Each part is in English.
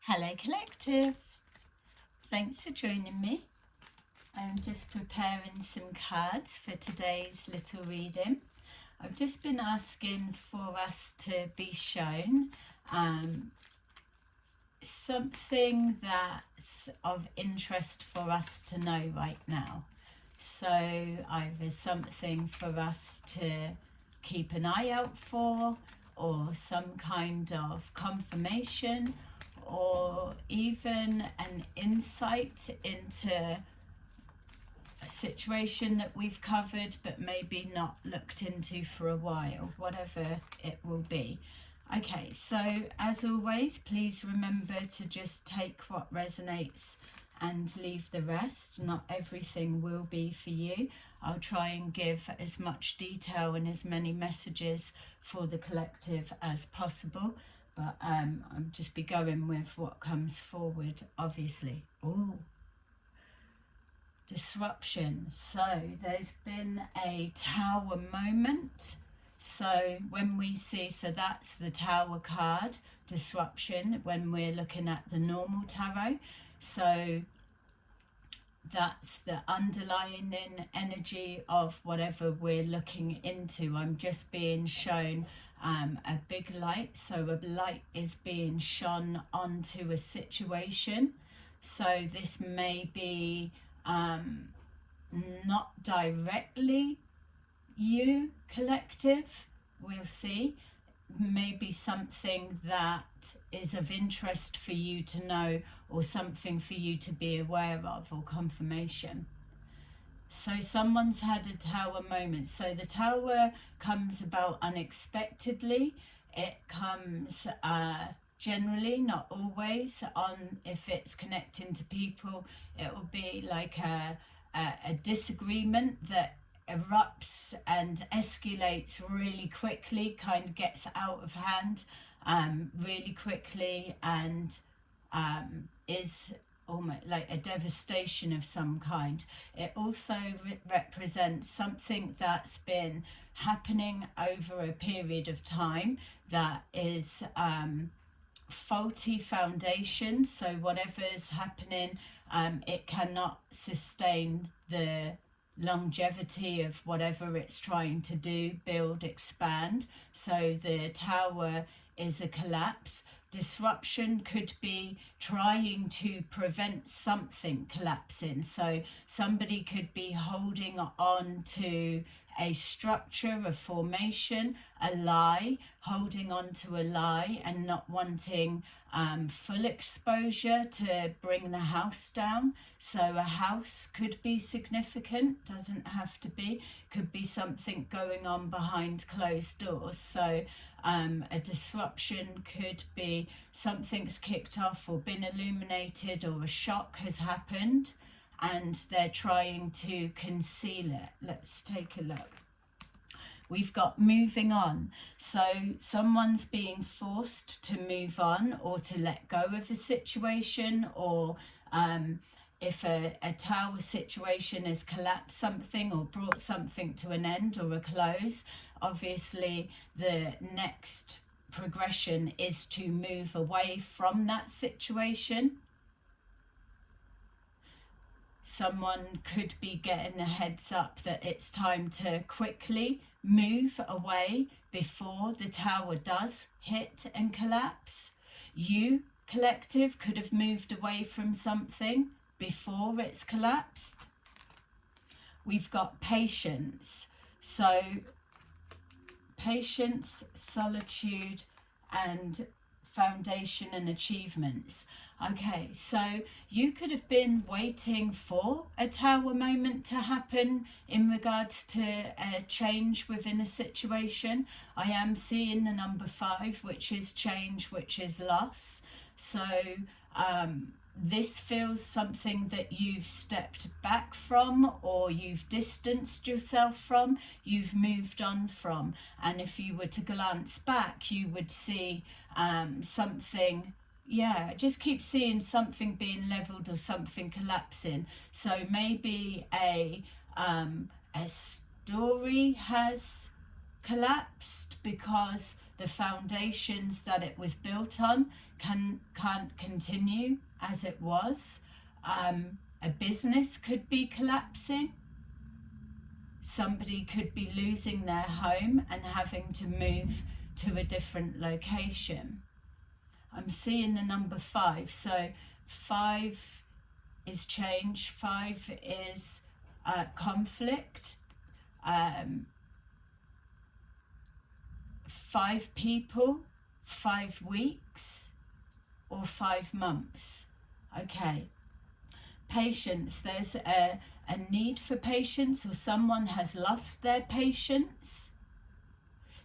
Hello Collective, thanks for joining me. I'm just preparing some cards for today's little reading. I've just been asking for us to be shown something that's of interest for us to know right now. So either something for us to keep an eye out for, or some kind of confirmation, or even an insight into a situation that we've covered but maybe not looked into for a while, whatever it will be. Okay, so as always, please remember to just take what resonates and leave the rest. Not everything will be for you. I'll try and give as much detail and as many messages for the collective as possible, but I'll just be going with what comes forward, obviously. Oh, disruption. So there's been a tower moment. So when we see, so that's the tower card, disruption, when we're looking at the normal tarot. So that's the underlying energy of whatever we're looking into. I'm just being shown a big light. So a light is being shone onto a situation. So this may be not directly you, collective, we'll see. Maybe something that is of interest for you to know, or something for you to be aware of, or confirmation. So someone's had a tower moment. So the tower comes about unexpectedly. It comes generally, not always, on if it's connecting to people, it will be like a disagreement that erupts and escalates really quickly, kind of gets out of hand really quickly, and is almost like a devastation of some kind. It also represents something that's been happening over a period of time that is faulty foundation. So whatever's happening, it cannot sustain the longevity of whatever it's trying to do, build, expand. So the tower is a collapse. Disruption could be trying to prevent something collapsing. So somebody could be holding on to a structure, a formation, a lie, holding on to a lie and not wanting full exposure to bring the house down. So a house could be significant, doesn't have to be, could be something going on behind closed doors. So a disruption could be something's kicked off or been illuminated, or a shock has happened and they're trying to conceal it. Let's take a look. We've got moving on. So someone's being forced to move on or to let go of a situation, or if a tower situation has collapsed something or brought something to an end or a close, obviously the next progression is to move away from that situation. Someone could be getting a heads up that it's time to quickly move away before the tower does hit and collapse. You, collective, could have moved away from something before it's collapsed. We've got patience. So patience, solitude, and foundation and achievements. Okay, so you could have been waiting for a tower moment to happen in regards to a change within a situation. I am seeing the number 5, which is change, which is loss. So this feels something that you've stepped back from, or you've distanced yourself from, you've moved on from. And if you were to glance back, you would see something, yeah, just keep seeing something being leveled or something collapsing. So maybe a story has collapsed because the foundations that it was built on can't continue as it was. A business could be collapsing. Somebody could be losing their home and having to move to a different location. I'm seeing the number 5. So 5 is change. 5 is conflict. 5 people, 5 weeks, or 5 months. Okay. Patience. There's a need for patience, or someone has lost their patience.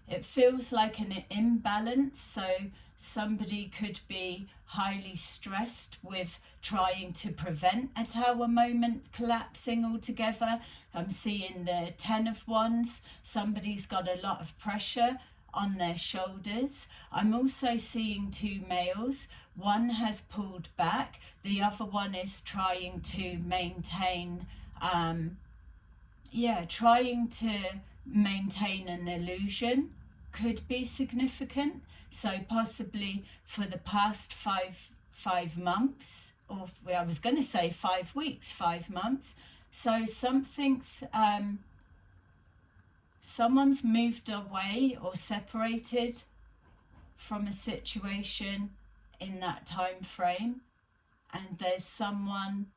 It feels like an imbalance, so somebody could be highly stressed with trying to prevent a tower moment collapsing altogether. I'm seeing the 10 of Wands. Somebody's got a lot of pressure on their shoulders. I'm also seeing 2 males. One has pulled back. The other one is trying to maintain, trying to maintain an illusion. Could be significant. So possibly for the past five months, or I was going to say 5 weeks, 5 months. So someone's moved away or separated from a situation in that time frame, and there's someone,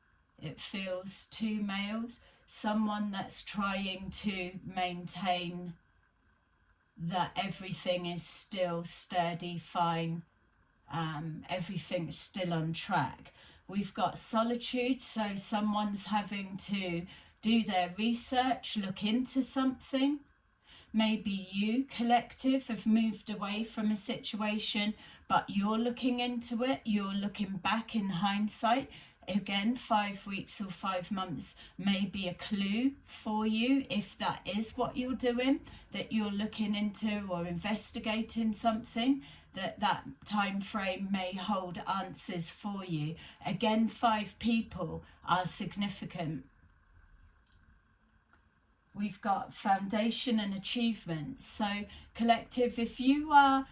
it feels 2 males, someone that's trying to maintain that everything is still sturdy, fine, everything's still on track. We've got solitude, so someone's having to do their research, look into something. Maybe you, collective, have moved away from a situation, but you're looking into it, you're looking back in hindsight. Again, 5 weeks or 5 months may be a clue for you, if that is what you're doing, that you're looking into or investigating something, that time frame may hold answers for you. Again, 5 people are significant. We've got foundation and achievement. So collective, if you are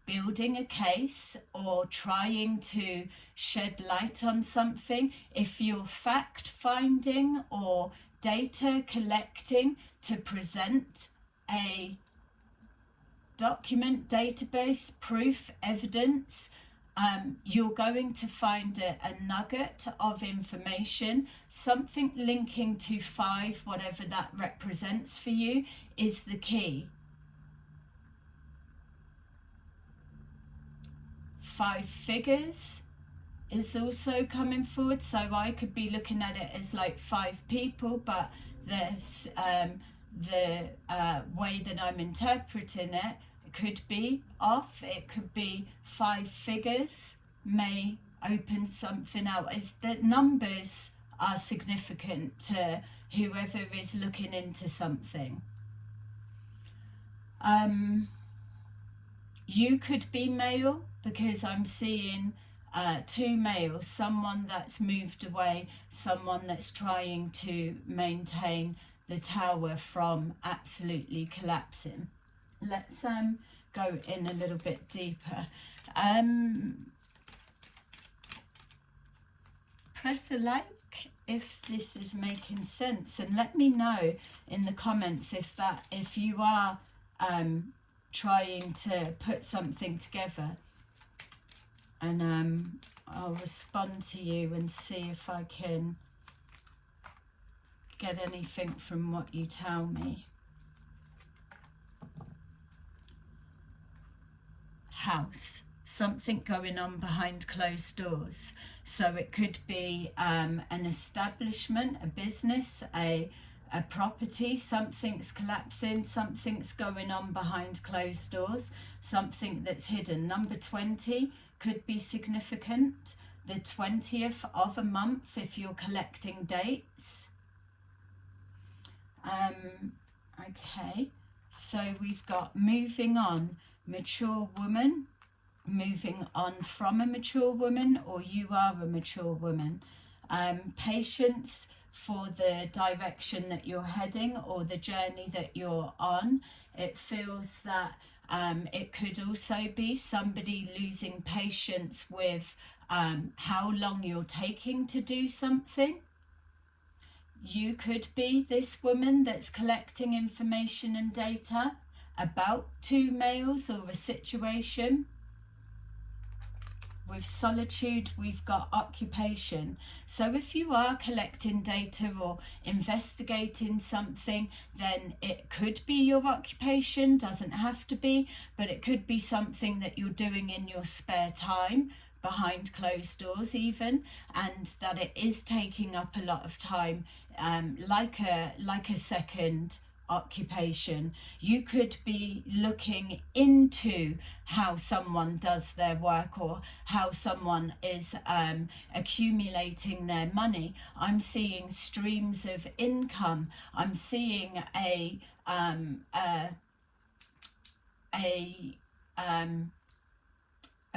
building a case or trying to shed light on something, if you're fact finding or data collecting to present a document, database, proof, evidence, you're going to find a nugget of information, something linking to 5, whatever that represents for you, is the key. 5 figures is also coming forward, so I could be looking at it as like 5 people, but this the way that I'm interpreting it could be off. It could be 5 figures may open something out, as the numbers are significant to whoever is looking into something. You could be male, because I'm seeing 2 males, someone that's moved away, someone that's trying to maintain the tower from absolutely collapsing. Let's go in a little bit deeper. Press a like if this is making sense, and let me know in the comments if you are trying to put something together, and I'll respond to you and see if I can get anything from what you tell me. House, something going on behind closed doors. So it could be an establishment, a business, a property, something's collapsing, something's going on behind closed doors, something that's hidden. Number 20 could be significant. The 20th of a month if you're collecting dates. Okay, so we've got moving on, mature woman, moving on from a mature woman, or you are a mature woman. Patience for the direction that you're heading or the journey that you're on. It feels that It could also be somebody losing patience with how long you're taking to do something. You could be this woman that's collecting information and data about two males or a situation. With solitude, we've got occupation. So if you are collecting data or investigating something, then it could be your occupation, doesn't have to be, but it could be something that you're doing in your spare time, behind closed doors even, and that it is taking up a lot of time, like a second occupation. You could be looking into how someone does their work or how someone is accumulating their money. I'm seeing streams of income. I'm seeing a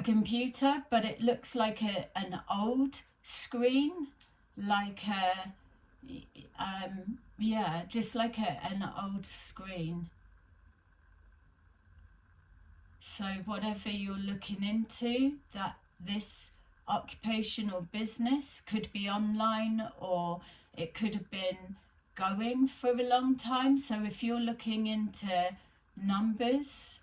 computer, but it looks like an old screen, like a yeah, just like an old screen. So whatever you're looking into, that this occupation or business could be online, or it could have been going for a long time. So if you're looking into numbers,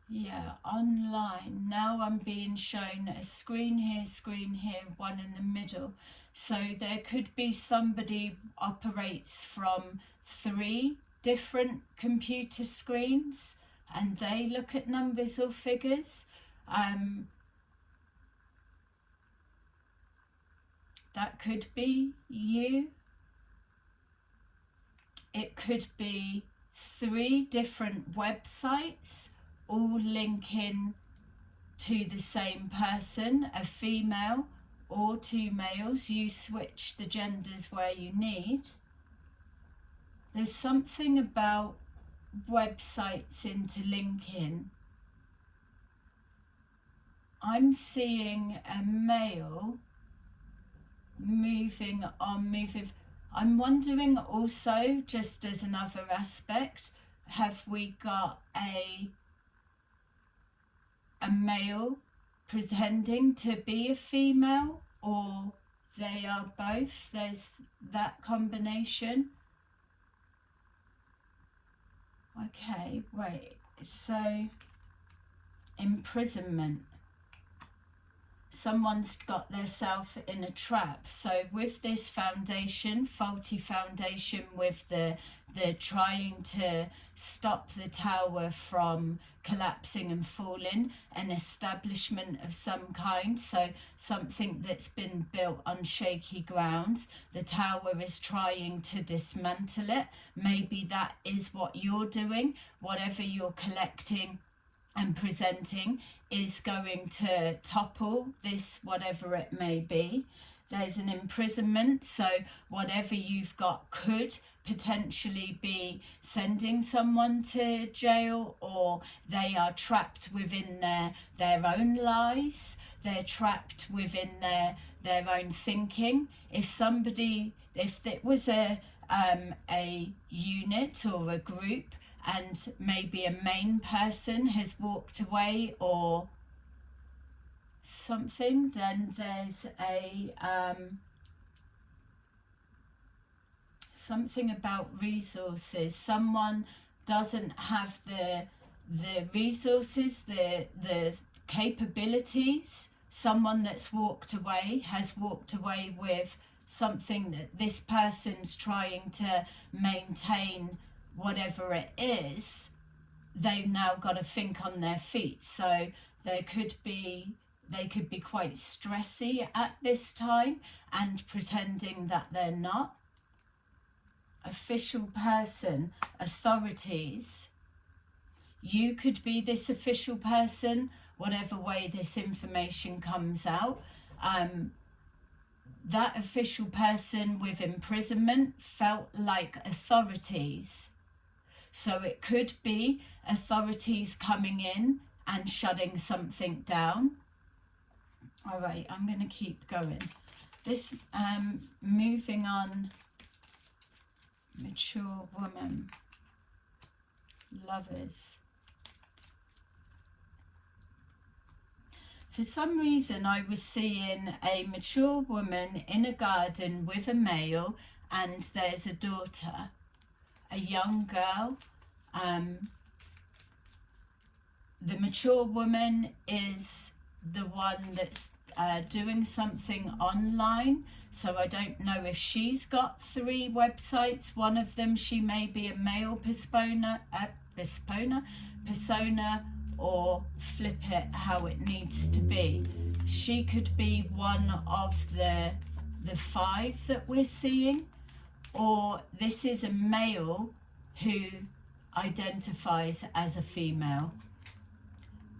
yeah, online. Now I'm being shown a screen here, one in the middle. So there could be somebody operates from 3 different computer screens and they look at numbers or figures. That could be you. It could be 3 different websites all linking to the same person, a female or 2 males. You switch the genders where you need. There's something about websites interlinking. I'm seeing a male moving. I'm wondering also, just as another aspect, have we got a male pretending to be a female, or they are both? There's that combination. Okay, wait, so imprisonment. Someone's got themselves in a trap. So with this foundation, faulty foundation, with the trying to stop the tower from collapsing and falling, an establishment of some kind, so something that's been built on shaky grounds, the tower is trying to dismantle it. Maybe that is what you're doing. Whatever you're collecting and presenting is going to topple this, whatever it may be. There's an imprisonment, so whatever you've got could potentially be sending someone to jail, or they are trapped within their own lies. They're trapped within their own thinking. If it was a unit or a group, and maybe a main person has walked away or something, then there's a something about resources. Someone doesn't have the resources, the capabilities. Someone that's walked away has walked away with something that this person's trying to maintain. Whatever it is, they've now got to think on their feet. So they could be quite stressy at this time and pretending that they're not. Official person, authorities. You could be this official person, whatever way this information comes out. That official person with imprisonment felt like authorities. So it could be authorities coming in and shutting something down. All right, I'm going to keep going. This, moving on, mature woman. Lovers. For some reason, I was seeing a mature woman in a garden with a male, and there's a daughter, a young girl. The mature woman is the one that's doing something online. So I don't know if she's got 3 websites. One of them, she may be a male persona, or flip it how it needs to be. She could be one of the 5 that we're seeing, or this is a male who identifies as a female.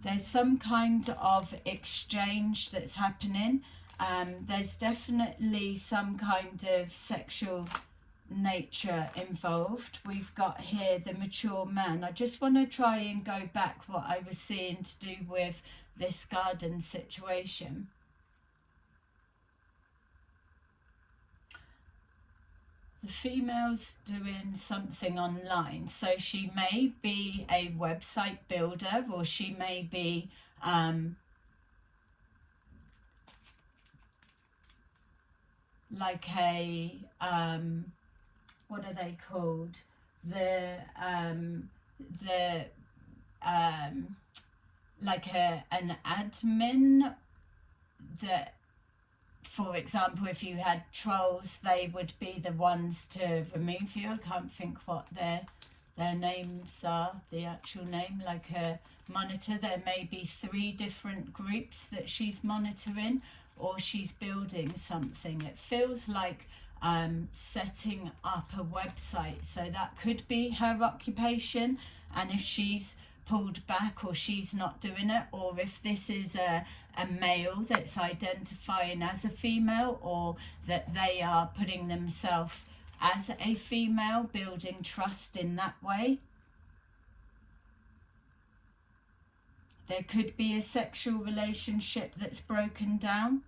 There's some kind of exchange that's happening. There's definitely some kind of sexual nature involved. We've got here the mature man. I just want to try and go back what I was seeing to do with this garden situation. The female's doing something online, so she may be a website builder, or she may be like a what are they called, like an admin. That, for example, if you had trolls, they would be the ones to remove you. I can't think what their names are, the actual name, like a monitor. There may be 3 different groups that she's monitoring, or she's building something. It feels like setting up a website, so that could be her occupation. And if she's pulled back, or she's not doing it, or if this is a male that's identifying as a female, or that they are putting themselves as a female, building trust in that way. There could be a sexual relationship that's broken down.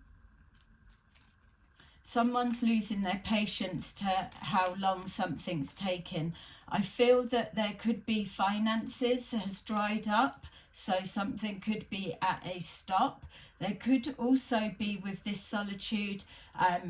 Someone's losing their patience to how long something's taken. I feel that there could be finances has dried up, so something could be at a stop. There could also be, with this solitude,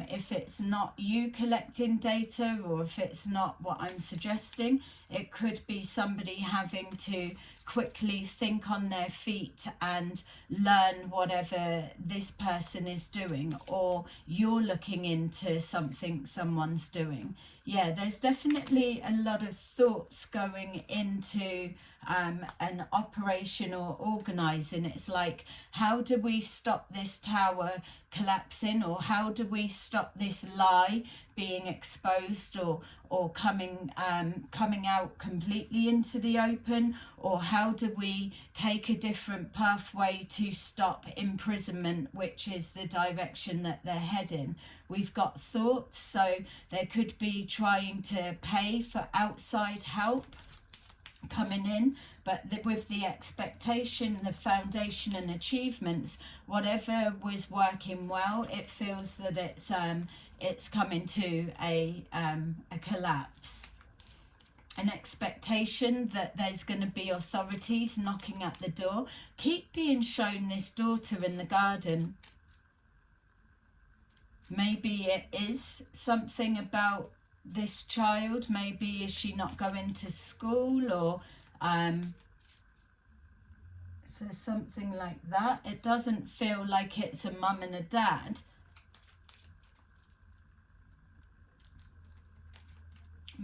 if it's not you collecting data, or if it's not what I'm suggesting, it could be somebody having to quickly think on their feet and learn whatever this person is doing, or you're looking into something someone's doing. Yeah, there's definitely a lot of thoughts going into an operation or organising. It's like, how do we stop this tower collapsing, or how do we stop this lie being exposed, or coming out completely into the open, or how do we take a different pathway to stop imprisonment, which is the direction that they're heading. We've got thoughts, so there could be trying to pay for outside help coming in, but with the expectation, the foundation and achievements, whatever was working well, it feels that it's coming to a collapse. An expectation that there's going to be authorities knocking at the door. Keep being shown this daughter in the garden. Maybe it is something about this child. Maybe is she not going to school, or so something like that. It doesn't feel like it's a mum and a dad.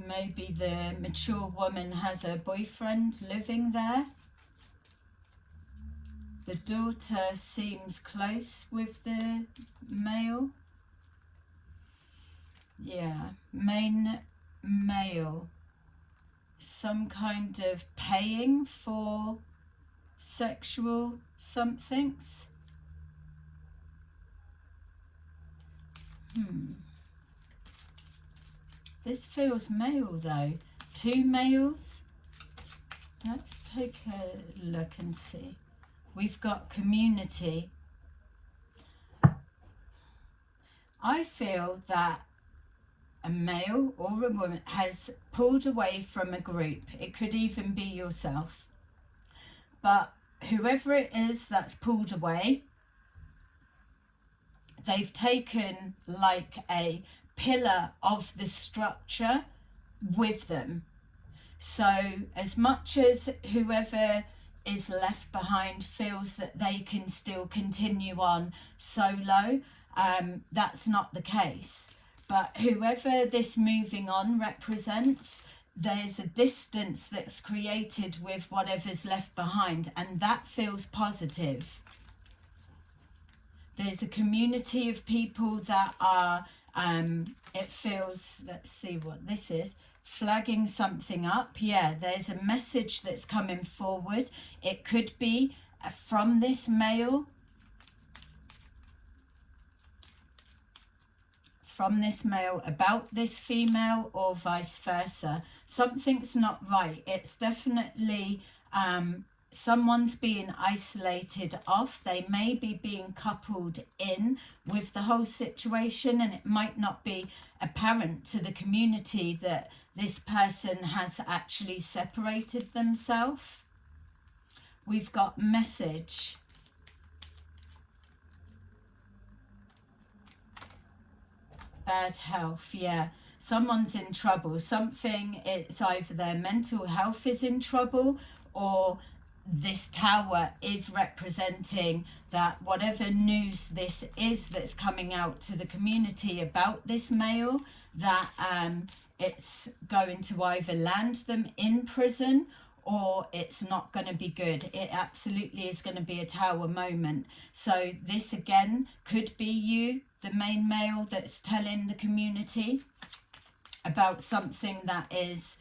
Maybe the mature woman has a boyfriend living there. The daughter seems close with the male. Yeah, main male. Some kind of paying for sexual somethings. This feels male though. 2 males. Let's take a look and see. We've got community. I feel that a male or a woman, has pulled away from a group. It could even be yourself. But whoever it is that's pulled away, they've taken like a pillar of the structure with them. So as much as whoever is left behind feels that they can still continue on solo, that's not the case. But whoever this moving on represents, there's a distance that's created with whatever's left behind, and that feels positive. There's a community of people that are, it feels, let's see what this is, flagging something up. Yeah, there's a message that's coming forward. It could be from this male, about this female, or vice versa. Something's not right. It's definitely someone's being isolated off. They may be being coupled in with the whole situation, and it might not be apparent to the community that this person has actually separated themselves. We've got message. Bad health, yeah. Someone's in trouble. Something, it's either their mental health is in trouble, or this tower is representing that whatever news this is that's coming out to the community about this male, that it's going to either land them in prison, or it's not going to be good. It absolutely is going to be a tower moment. So this again could be you, the main male, that's telling the community about something that is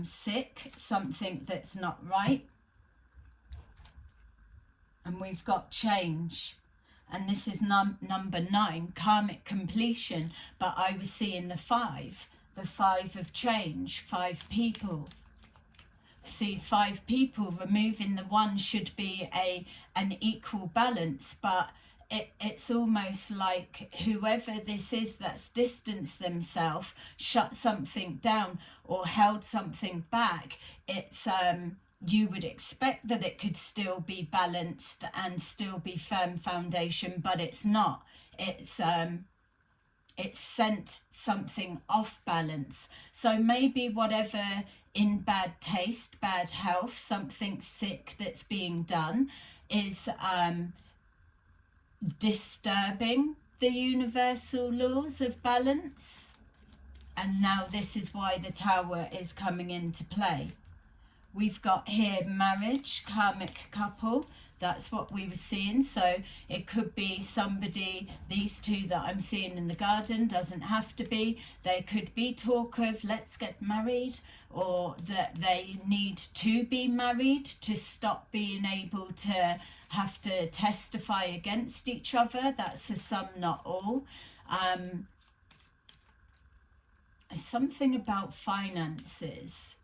sick, something that's not right. And we've got change. And this is number 9, karmic completion. But I was seeing the 5 of change, 5 people. See, 5 people, removing the 1 should be an equal balance, but it's almost like whoever this is that's distanced themselves, shut something down or held something back, it's you would expect that it could still be balanced and still be firm foundation, but it's not. It's sent something off balance. So maybe whatever in bad taste, bad health, something sick that's being done is disturbing the universal laws of balance. And now this is why the tower is coming into play. We've got here marriage, karmic couple. That's what we were seeing. So it could be somebody, these 2 that I'm seeing in the garden, doesn't have to be. There could be talk of let's get married, or that they need to be married to stop being able to have to testify against each other. That's a some, not all. Something about finances.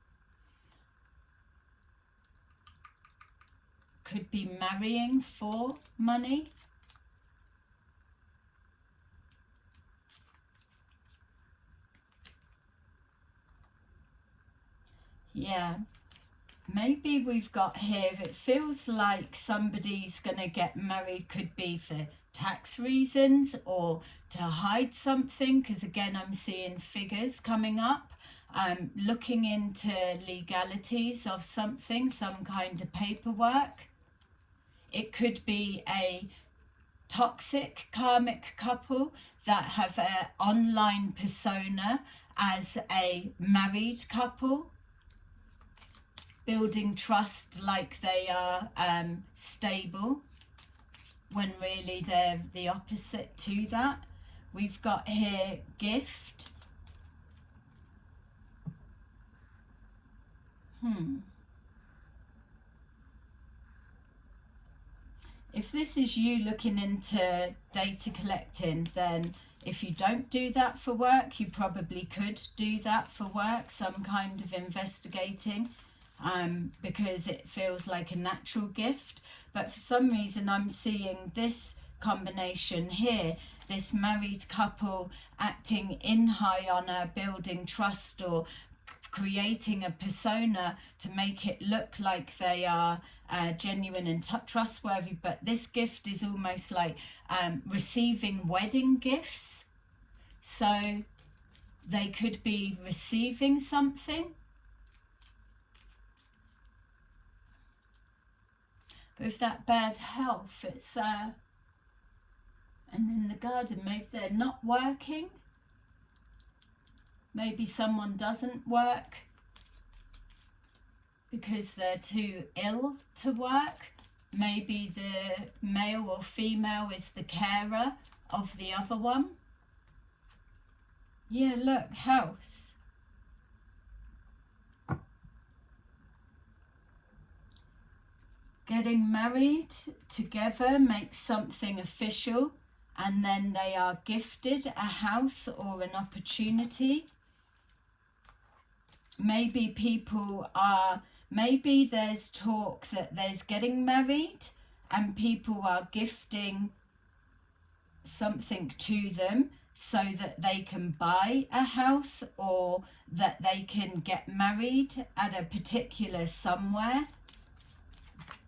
Could be marrying for money. Yeah, maybe we've got here, it feels like somebody's going to get married, could be for tax reasons or to hide something, because again I'm seeing figures coming up. Looking into legalities of something, some kind of paperwork. It could be a toxic karmic couple that have an online persona as a married couple, building trust like they are stable, when really they're the opposite to that. We've got here gift. If this is you looking into data collecting, then if you don't do that for work, you probably could do that for work, some kind of investigating, because it feels like a natural gift. But for some reason I'm seeing this combination here. This married couple acting in high honor, building trust, or creating a persona to make it look like they are genuine and trustworthy. But this gift is almost like receiving wedding gifts. So they could be receiving something. But with that bad health, it's and in the garden, maybe they're not working. Maybe someone doesn't work because they're too ill to work. Maybe the male or female is the carer of the other one. Yeah, look, house. Getting married together makes something official, and then they are gifted a house or an opportunity. Maybe maybe there's talk that there's getting married and people are gifting something to them so that they can buy a house or that they can get married at a particular somewhere.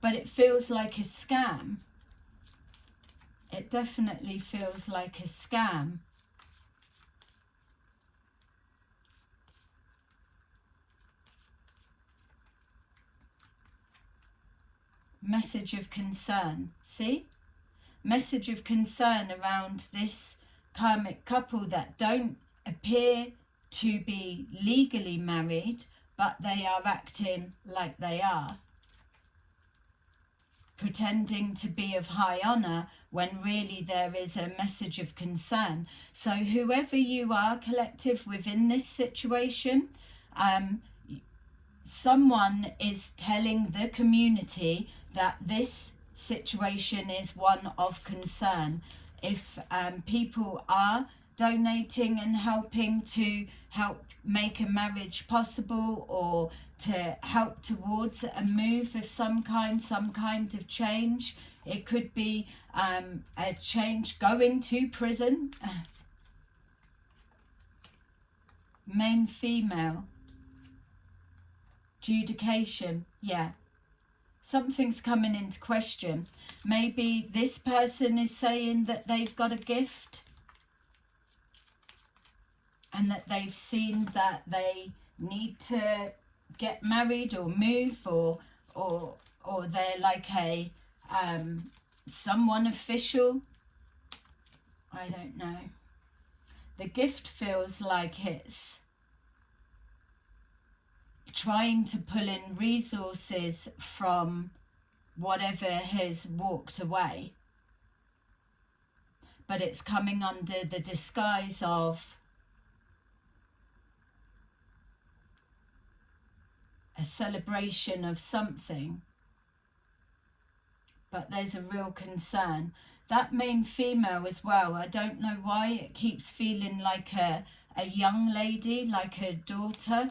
But it feels like a scam. It definitely feels like a scam. Message of concern. See? Message of concern around this karmic couple that don't appear to be legally married, but they are acting like they are. Pretending to be of high honor when really there is a message of concern. So whoever you are, collective, within this situation, someone is telling the community that this situation is one of concern. If people are donating and helping to help make a marriage possible, or to help towards a move of some kind of change. It could be a change going to prison. Main female. Adjudication. Yeah. Something's coming into question. Maybe this person is saying that they've got a gift and that they've seen that they need to get married or move, or they're like a someone official. I don't know. The gift feels like it's trying to pull in resources from whatever has walked away, but it's coming under the disguise of a celebration of something. But there's a real concern. That main female as well, I don't know why it keeps feeling like a young lady, like a daughter,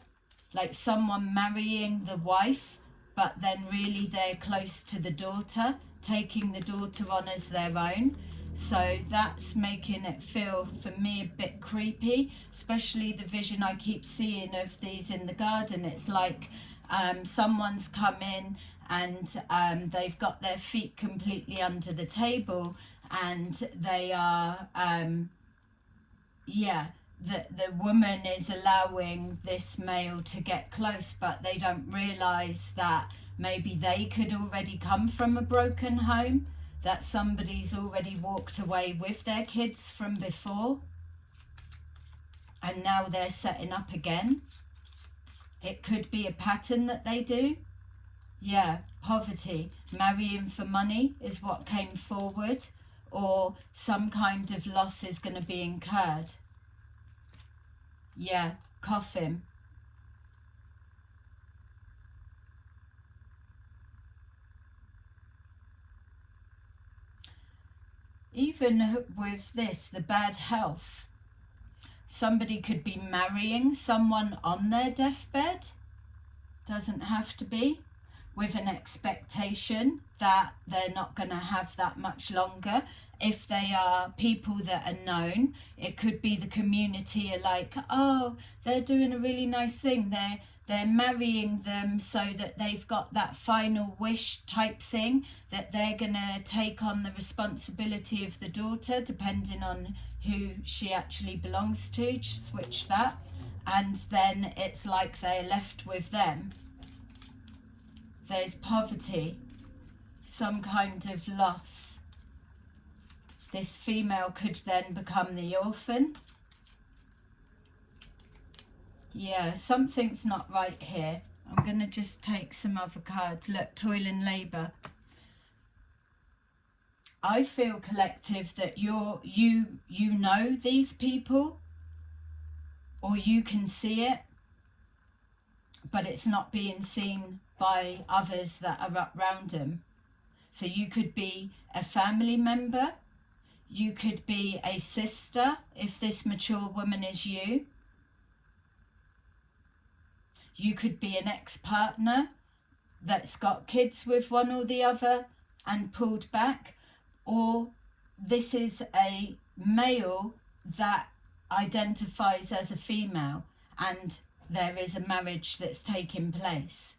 like someone marrying the wife, but then really they're close to the daughter, taking the daughter on as their own. So that's making it feel, for me, a bit creepy, especially the vision I keep seeing of these in the garden. It's like someone's come in and they've got their feet completely under the table, and they are, the woman is allowing this male to get close, but they don't realise that maybe they could already come from a broken home, that somebody's already walked away with their kids from before, and now they're setting up again. It could be a pattern that they do. Yeah, poverty, marrying for money is what came forward, or some kind of loss is going to be incurred. Yeah, coffin. Even with this, the bad health, somebody could be marrying someone on their deathbed. Doesn't have to be. With an expectation that they're not going to have that much longer. If they are people that are known, it could be the community are like, oh, they're doing a really nice thing. They're marrying them so that they've got that final wish type thing, that they're going to take on the responsibility of the daughter, depending on who she actually belongs to, switch that. And then it's like they're left with them. There's poverty, some kind of loss. This female could then become the orphan. Yeah, something's not right here. I'm going to just take some other cards. Look, toil and labour. I feel, collective, that you know these people, or you can see it, but it's not being seen by others that are around them. So you could be a family member, you could be a sister if this mature woman is you. You could be an ex-partner that's got kids with one or the other and pulled back, or this is a male that identifies as a female and there is a marriage that's taking place.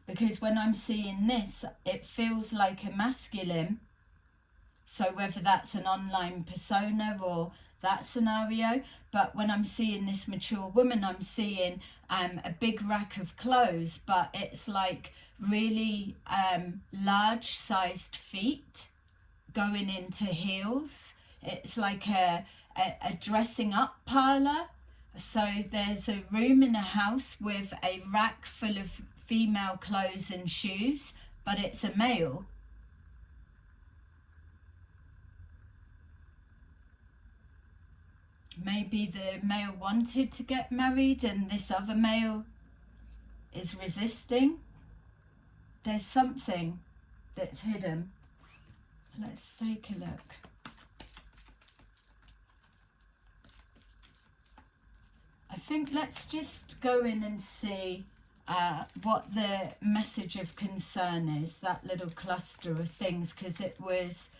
Because when I'm seeing this, it feels like a masculine. So whether that's an online persona or that scenario, but when I'm seeing this mature woman, I'm seeing a big rack of clothes, but it's like really large sized feet going into heels. It's like a dressing up parlour. So there's a room in a house with a rack full of female clothes and shoes, but it's a male. Maybe the male wanted to get married and this other male is resisting. There's something that's hidden. Let's take a look. I think let's just go in and see what the message of concern is, that little cluster of things, because it was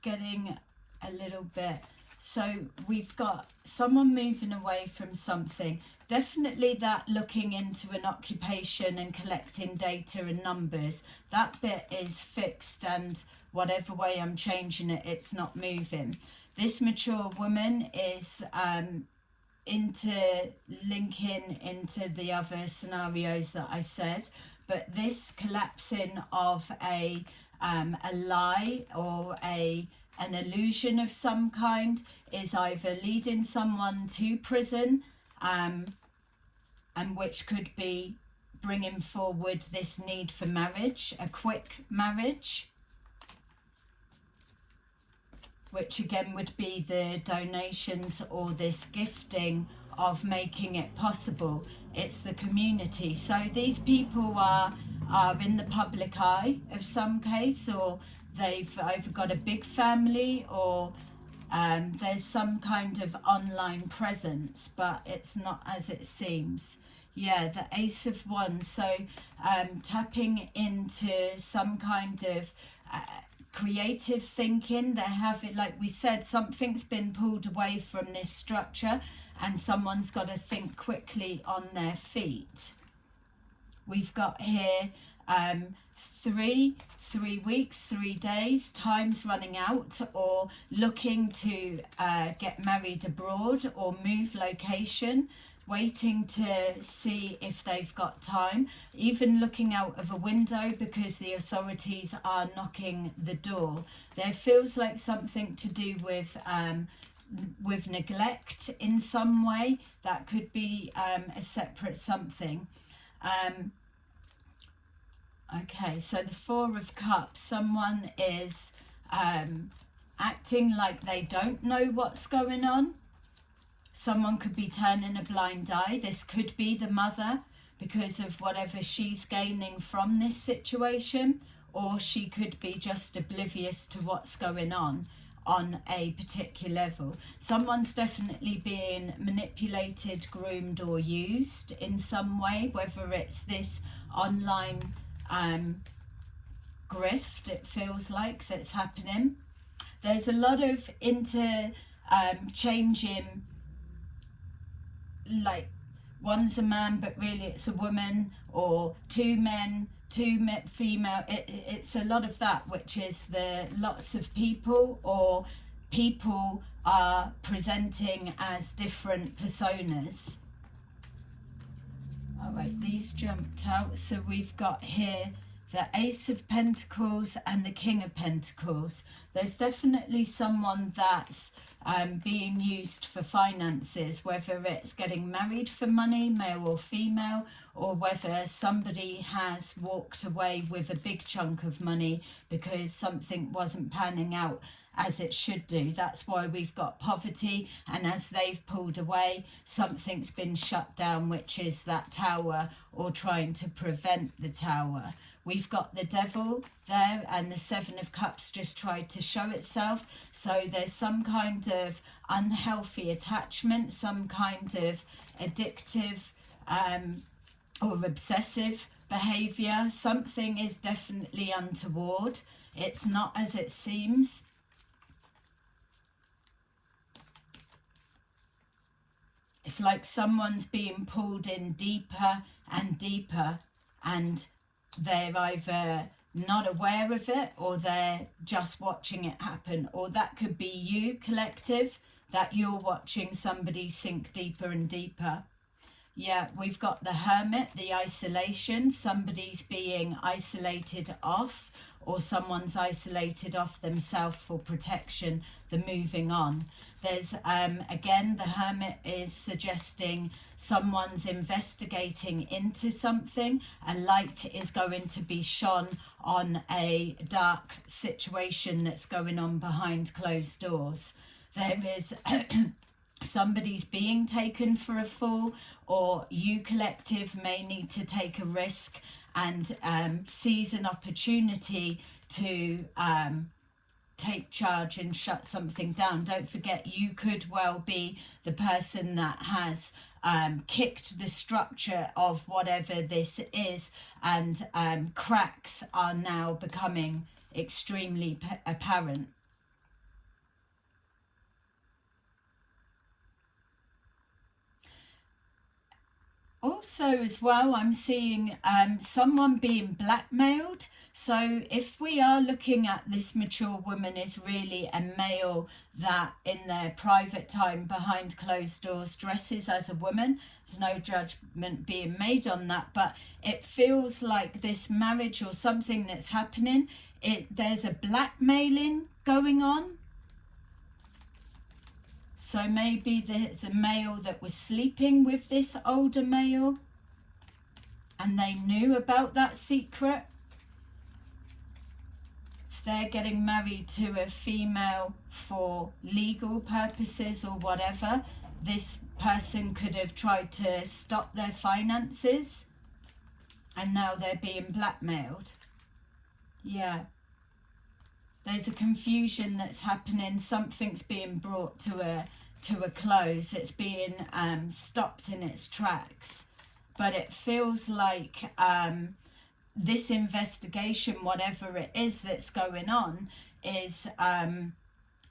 getting a little bit. So we've got someone moving away from something. Definitely that looking into an occupation and collecting data and numbers. That bit is fixed, and whatever way I'm changing it, it's not moving. This mature woman is linking into the other scenarios that I said. But this collapsing of a lie or an illusion of some kind is either leading someone to prison, and which could be bringing forward this need for marriage, a quick marriage, which again would be the donations or this gifting of making it possible. It's the community. So these people are in the public eye of some case, or they've either got a big family, or there's some kind of online presence, but it's not as it seems. Yeah, the Ace of Wands. So tapping into some kind of creative thinking. They have it, like we said, something's been pulled away from this structure and someone's got to think quickly on their feet. We've got here 3 weeks, 3 days, time's running out, or looking to get married abroad or move location, waiting to see if they've got time, even looking out of a window because the authorities are knocking the door. There feels like something to do with neglect in some way. That could be a separate something. Okay, so the Four of Cups, someone is acting like they don't know what's going on. Someone could be turning a blind eye. This could be the mother because of whatever she's gaining from this situation, or she could be just oblivious to what's going on a particular level. Someone's definitely being manipulated, groomed or used in some way, whether it's this online grift, it feels like, that's happening. There's a lot of changing, like one's a man but really it's a woman, or two men, female. It's a lot of that, which is the lots of people, or people are presenting as different personas. All right, these jumped out. So we've got here the Ace of Pentacles and the King of Pentacles. There's definitely someone that's being used for finances, whether it's getting married for money, male or female, or whether somebody has walked away with a big chunk of money because something wasn't panning out as it should do. That's why we've got poverty, and as they've pulled away, something's been shut down, which is that Tower, or trying to prevent the Tower. We've got the Devil there, and the Seven of Cups just tried to show itself. So there's some kind of unhealthy attachment, some kind of addictive or obsessive behavior. Something is definitely untoward. It's not as it seems. It's like someone's being pulled in deeper and deeper, and they're either not aware of it or they're just watching it happen. Or that could be you, collective, that you're watching somebody sink deeper and deeper. Yeah, we've got the Hermit, the isolation. Somebody's being isolated off, or someone's isolated off themselves for protection, the moving on. There's, again, the Hermit is suggesting someone's investigating into something. A light is going to be shone on a dark situation that's going on behind closed doors. There is somebody's being taken for a fool, or you, collective, may need to take a risk and seize an opportunity to take charge and shut something down. Don't forget, you could well be the person that has kicked the structure of whatever this is, and cracks are now becoming extremely apparent. Also, as well, I'm seeing someone being blackmailed. So if we are looking at this mature woman is really a male that in their private time behind closed doors dresses as a woman, there's no judgment being made on that, but it feels like this marriage or something that's happening, there's a blackmailing going on. So maybe there's a male that was sleeping with this older male and they knew about that secret. If they're getting married to a female for legal purposes or whatever, this person could have tried to stop their finances and now they're being blackmailed. Yeah. There's a confusion that's happening. Something's being brought to a close. It's being stopped in its tracks. But it feels like this investigation, whatever it is that's going on, is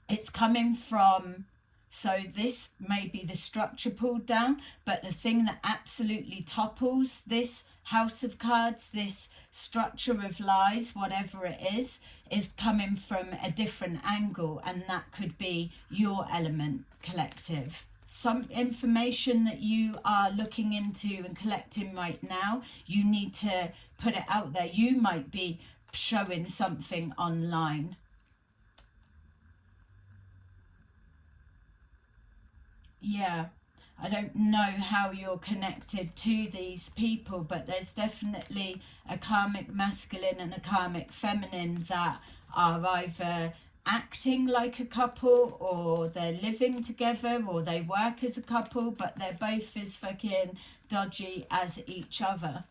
it's coming from. So this may be the structure pulled down, but the thing that absolutely topples this house of cards, this structure of lies, whatever it is coming from a different angle, and that could be your element, collective. Some information that you are looking into and collecting right now, you need to put it out there. You might be showing something online. Yeah, I don't know how you're connected to these people, but there's definitely a karmic masculine and a karmic feminine that are either acting like a couple, or they're living together, or they work as a couple, but they're both as fucking dodgy as each other.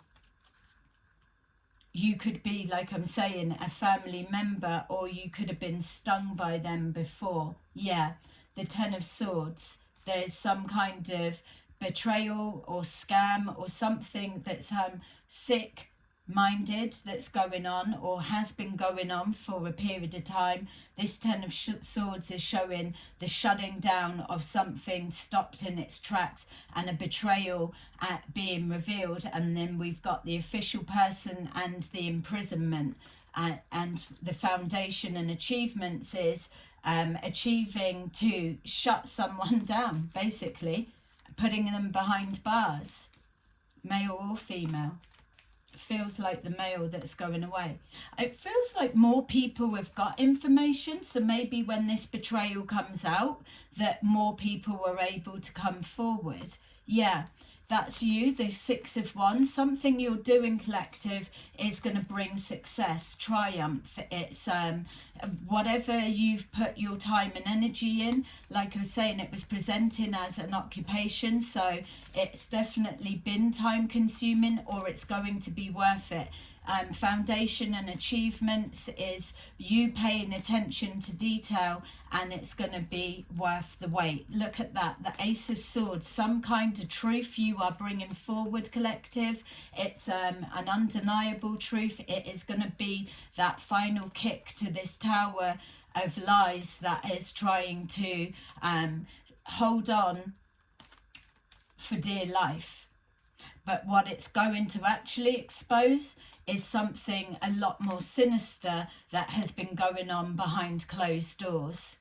You could be, like I'm saying, a family member, or you could have been stung by them before. Yeah, the Ten of Swords. There's some kind of betrayal or scam or something that's sick, minded that's going on or has been going on for a period of time. This Ten of Swords is showing the shutting down of something stopped in its tracks and a betrayal being revealed. And then we've got the official person and the imprisonment. And the foundation and achievements is achieving to shut someone down, basically putting them behind bars, male or female. Feels like the male that's going away. It feels like more people have got information, so maybe when this betrayal comes out that more people were able to come forward. Yeah, that's you, the Six of Wands. Something you're doing, collective, is going to bring success, triumph. It's whatever you've put your time and energy in. Like I was saying, it was presenting as an occupation, so it's definitely been time consuming, or it's going to be worth it. Foundation and achievements is you paying attention to detail, and it's going to be worth the wait. Look at that, the Ace of Swords, some kind of truth you are bringing forward, collective. It's an undeniable truth. It is going to be that final kick to this tower of lies that is trying to hold on for dear life. But what it's going to actually expose is something a lot more sinister that has been going on behind closed doors.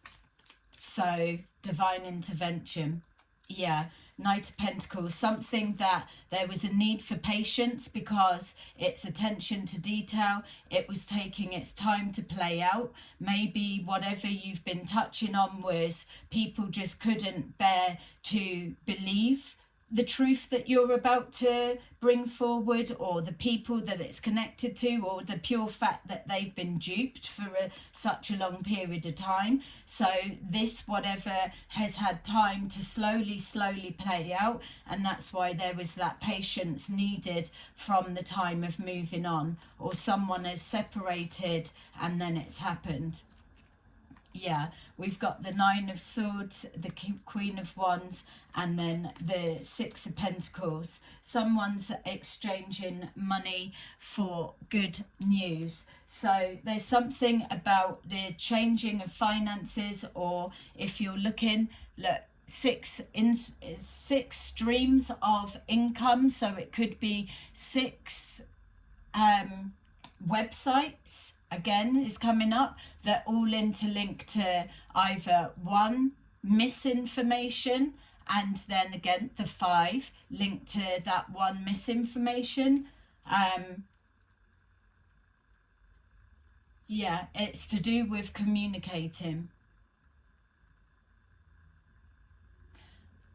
So, divine intervention. Yeah, Knight of Pentacles, something that there was a need for patience because it's attention to detail. It was taking its time to play out. Maybe whatever you've been touching on was people just couldn't bear to believe the truth that you're about to bring forward, or the people that it's connected to, or the pure fact that they've been duped for such a long period of time. So this, whatever, has had time to slowly play out, and that's why there was that patience needed from the time of moving on, or someone has separated and then it's happened. Yeah, we've got the Nine of Swords, the Queen of Wands, and then the Six of Pentacles. Someone's exchanging money for good news. So there's something about the changing of finances, or if you're looking, look, six streams of income. So it could be 6 websites, again, is coming up, that all interlink to either one, misinformation, and then again the 5 linked to that one misinformation. Yeah, it's to do with communicating.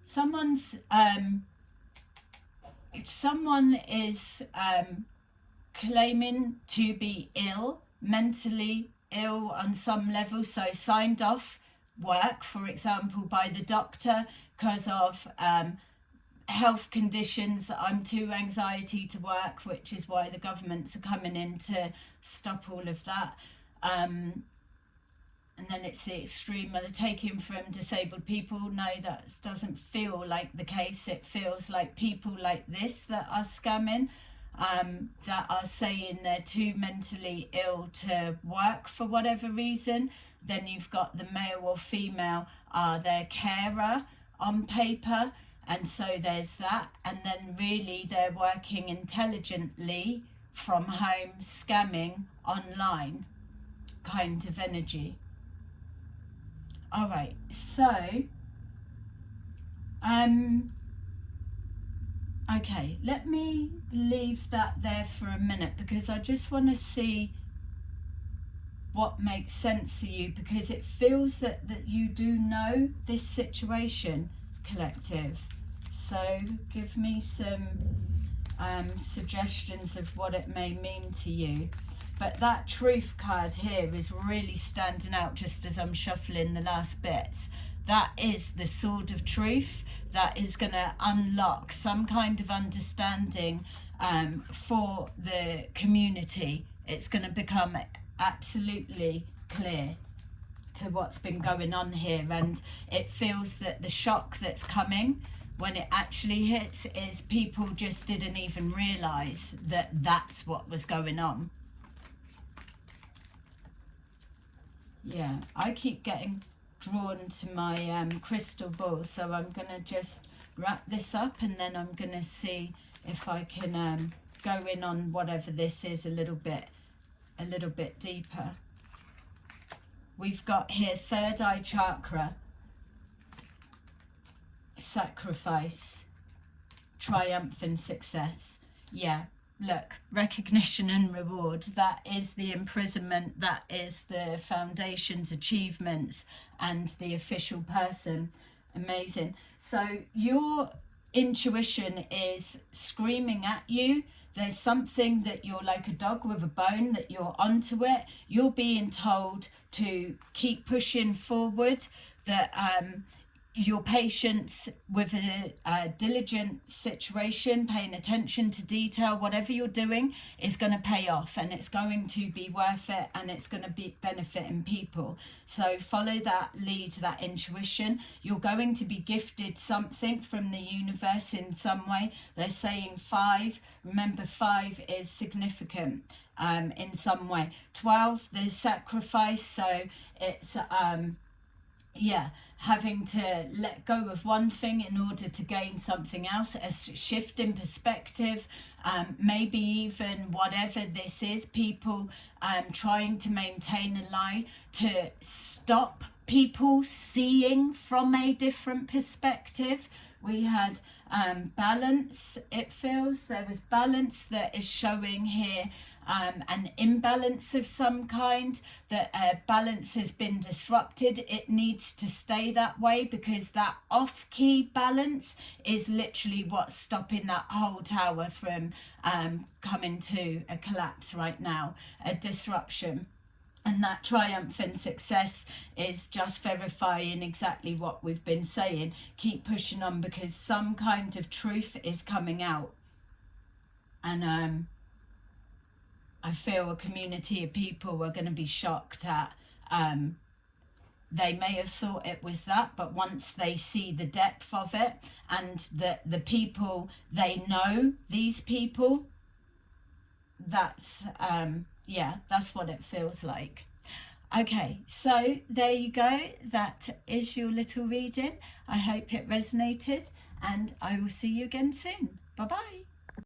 Someone is claiming to be ill, mentally ill on some level, so signed off work, for example, by the doctor because of health conditions. I'm too anxiety to work, which is why the governments are coming in to stop all of that. And then it's the extreme of the taking from disabled people. No, that doesn't feel like the case. It feels like people like this that are scamming, that are saying they're too mentally ill to work for whatever reason. Then you've got the male or female are their carer on paper, and so there's that. And then really they're working intelligently from home, scamming online kind of energy. All right, so okay, let me leave that there for a minute, because I just want to see what makes sense to you, because it feels that you do know this situation, collective. So give me some suggestions of what it may mean to you. But that truth card here is really standing out just as I'm shuffling the last bits. That is the sword of truth that is going to unlock some kind of understanding for the community. It's going to become absolutely clear. to what's been going on here, and it feels that the shock that's coming when it actually hits is people just didn't even realize that that's what was going on. Yeah, I keep getting drawn to my crystal ball, so I'm gonna just wrap this up, and then I'm gonna see if I can go in on whatever this is a little bit deeper. We've got here third eye chakra, sacrifice, triumph and success. Yeah, look, recognition and reward, that is the imprisonment, that is the foundation's achievements and the official person. Amazing. So your intuition is screaming at you. There's something that you're like a dog with a bone, that you're onto it. You're being told to keep pushing forward, that your patience with a diligent situation, paying attention to detail, whatever you're doing is going to pay off, and it's going to be worth it, and it's going to be benefiting people. So follow that lead, that intuition. You're going to be gifted something from the universe in some way. They're saying 5. Remember, 5 is significant in some way. 12, the sacrifice. So it's yeah, having to let go of one thing in order to gain something else, a shift in perspective, maybe even whatever this is, people trying to maintain a lie, to stop people seeing from a different perspective. We had balance, it feels. There was balance that is showing here. An imbalance of some kind, that balance has been disrupted. It needs to stay that way, because that off-key balance is literally what's stopping that whole tower from coming to a collapse right now, a disruption. And that triumph and success is just verifying exactly what we've been saying. Keep pushing on, because some kind of truth is coming out. And I feel a community of people are going to be shocked at, they may have thought it was that, but once they see the depth of it, and the people, they know these people, that's, yeah, that's what it feels like. Okay, so there you go. That is your little reading. I hope it resonated, and I will see you again soon. Bye-bye.